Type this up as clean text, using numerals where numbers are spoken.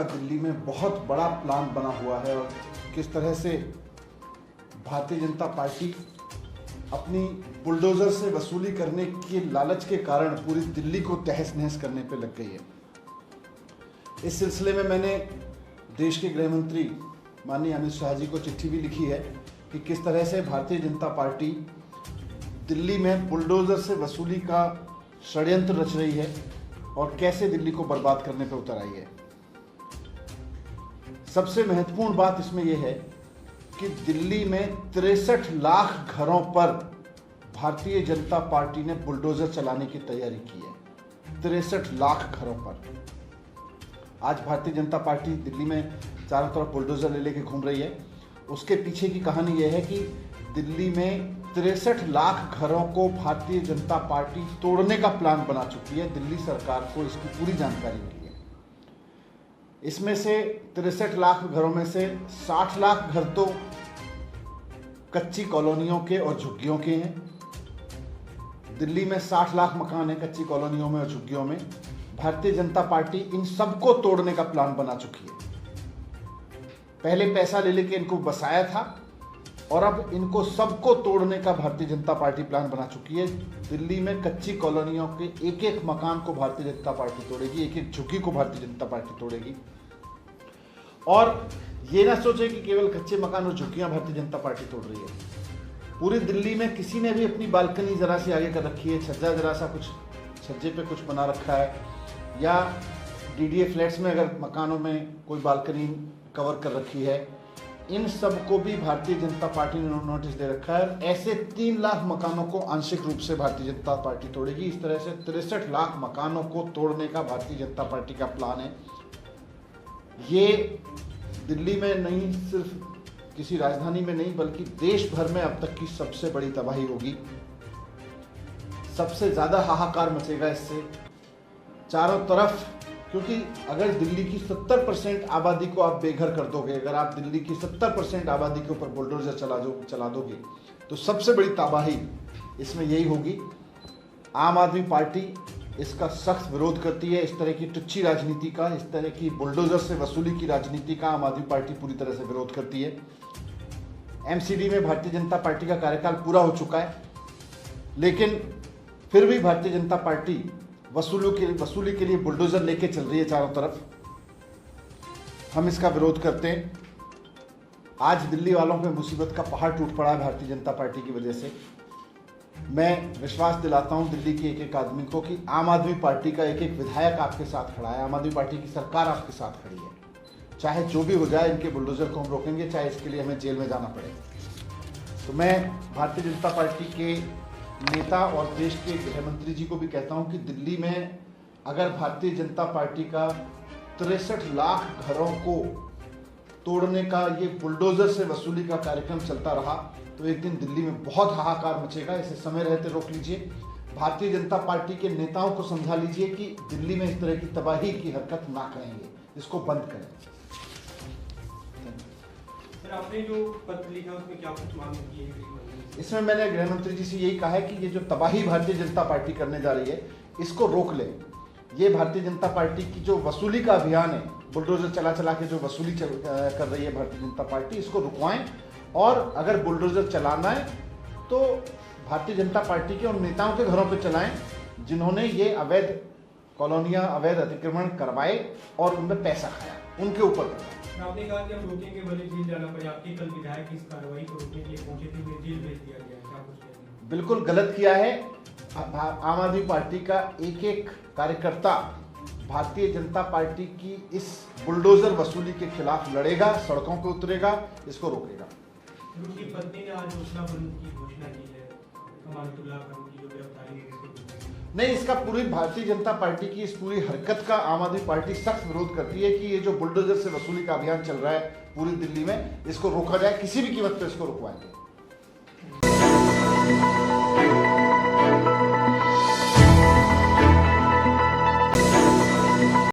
का दिल्ली में बहुत बड़ा प्लान बना हुआ है और किस तरह से भारतीय जनता पार्टी अपनी बुलडोज़र से वसूली करने के लालच के कारण पूरी दिल्ली को तहस नहस करने पर लग गई है। इस सिलसिले में मैंने देश के गृह मंत्री माननीय अमित शाह जी को चिट्ठी भी लिखी है कि किस तरह से भारतीय जनता पार्टी दिल्ली में बुलडोज़र से वसूली का षड्यंत्र रच रही है और कैसे दिल्ली को बर्बाद करने पर उतर आई है। सबसे महत्वपूर्ण बात इसमें यह है कि दिल्ली में 63 लाख घरों पर भारतीय जनता पार्टी ने बुलडोज़र चलाने की तैयारी की है। 63 लाख घरों पर आज भारतीय जनता पार्टी दिल्ली में चारों तरफ बुलडोज़र ले लेके घूम रही है। उसके पीछे की कहानी यह है कि दिल्ली में 63 लाख घरों को भारतीय जनता पार्टी तोड़ने का प्लान बना चुकी है। दिल्ली सरकार को इसकी पूरी जानकारी मिली है। इसमें से 63 लाख घरों में से 60 लाख घर तो कच्ची कॉलोनियों के और झुग्गियों के हैं। दिल्ली में 60 लाख मकान हैं कच्ची कॉलोनियों में और झुग्गियों में। भारतीय जनता पार्टी इन सबको तोड़ने का प्लान बना चुकी है। पहले पैसा ले लेके इनको बसाया था और अब इनको सबको तोड़ने का भारतीय जनता पार्टी प्लान बना चुकी है। दिल्ली में कच्ची कॉलोनियों के एक एक मकान को भारतीय जनता पार्टी तोड़ेगी, एक एक झुग्गी को भारतीय जनता पार्टी तोड़ेगी। और ये ना सोचे कि केवल कच्चे मकान और झुग्गियां भारतीय जनता पार्टी तोड़ रही है। पूरी दिल्ली में किसी ने भी अपनी बालकनी जरा सी आगे कर रखी है, छज्जा जरा सा कुछ छज्जे पे कुछ बना रखा है, या डीडीए फ्लैट्स में अगर मकानों में कोई बालकनी कवर कर रखी है, इन सब को भी भारतीय जनता पार्टी ने नोटिस दे रखा है। ऐसे 3 लाख मकानों को आंशिक रूप से भारतीय जनता पार्टी तोड़ेगी। इस तरह से 63 लाख मकानों को तोड़ने का भारतीय जनता पार्टी का प्लान है। ये दिल्ली में नहीं, सिर्फ किसी राजधानी में नहीं बल्कि देश भर में अब तक की सबसे बड़ी तबाही होगी। सबसे ज़्यादा हाहाकार मचेगा इससे चारों तरफ, क्योंकि अगर दिल्ली की 70% आबादी को आप बेघर कर दोगे, अगर आप दिल्ली की 70% आबादी के ऊपर बुलडोजर चला दोगे तो सबसे बड़ी तबाही इसमें यही होगी। आम आदमी पार्टी इसका सख्त विरोध करती है। इस तरह की टुच्ची राजनीति का, इस तरह की बुलडोजर से वसूली की राजनीति का आम आदमी पार्टी पूरी तरह से विरोध करती है। एमसीडी में भारतीय जनता पार्टी का कार्यकाल पूरा हो चुका है, लेकिन फिर भी भारतीय जनता पार्टी वसूली के लिए बुलडोजर लेके चल रही है चारों तरफ। हम इसका विरोध करते हैं। आज दिल्ली वालों पे मुसीबत का पहाड़ टूट पड़ा है भारतीय जनता पार्टी की वजह से। मैं विश्वास दिलाता हूं दिल्ली के एक एक आदमी को कि आम आदमी पार्टी का एक एक विधायक आपके साथ खड़ा है, आम आदमी पार्टी की सरकार आपके साथ खड़ी है। चाहे जो भी हो जाए, इनके बुलडोजर को हम रोकेंगे, चाहे इसके लिए हमें जेल में जाना पड़े। तो मैं भारतीय जनता पार्टी के नेता और देश के गृह मंत्री जी को भी कहता हूं कि दिल्ली में अगर भारतीय जनता पार्टी का 63 लाख घरों को तोड़ने का, ये बुलडोजर से वसूली का कार्यक्रम चलता रहा तो एक दिन दिल्ली में बहुत हाहाकार मचेगा। इसे समय रहते रोक लीजिए। भारतीय जनता पार्टी के नेताओं को समझा लीजिए कि दिल्ली में इस तरह की तबाही की हरकत ना करेंगे, इसको बंद करें। सर, आपने जो पत्र लिखा उसमें क्या कुछ मांग की है? इसमें मैंने गृह मंत्री जी से यही कहा है कि ये जो तबाही भारतीय जनता पार्टी करने जा रही है इसको रोक ले। ये भारतीय जनता पार्टी की जो वसूली का अभियान है, बुलडोजर चला के जो वसूली कर रही है भारतीय जनता पार्टी, इसको रुकवाएं। और अगर बुलडोजर चलाना है तो भारतीय जनता पार्टी के उन नेताओं के घरों पर चलाएं जिन्होंने ये अवैध कॉलोनियां, अवैध अतिक्रमण करवाए और उनमें पैसा खाया, उनके ऊपर। आपने कहा कि हम रोकेंगे, भले जेल जाना पड़े। आपके कल विधायक इस कार्रवाई को रोकने के लिए पहुंचे थे, उन्हें जेल भेज दिया गया। क्या कुछ कहते हैं? बिल्कुल गलत किया है। आम आदमी पार्टी का एक एक कार्यकर्ता भारतीय जनता पार्टी की इस बुलडोजर वसूली के खिलाफ लड़ेगा, सड़कों पर उतरेगा, इसको रोकेगा। उनकी पत्नी ने आज घोषणा की है अमानतुल्लाह खान की जो गिरफ्तारी है। नहीं, इसका पूरी भारतीय जनता पार्टी की इस पूरी हरकत का आम आदमी पार्टी सख्त विरोध करती है कि ये जो बुलडोजर से वसूली का अभियान चल रहा है पूरी दिल्ली में, इसको रोका जाए, किसी भी कीमत पर इसको रुकवाएंगे।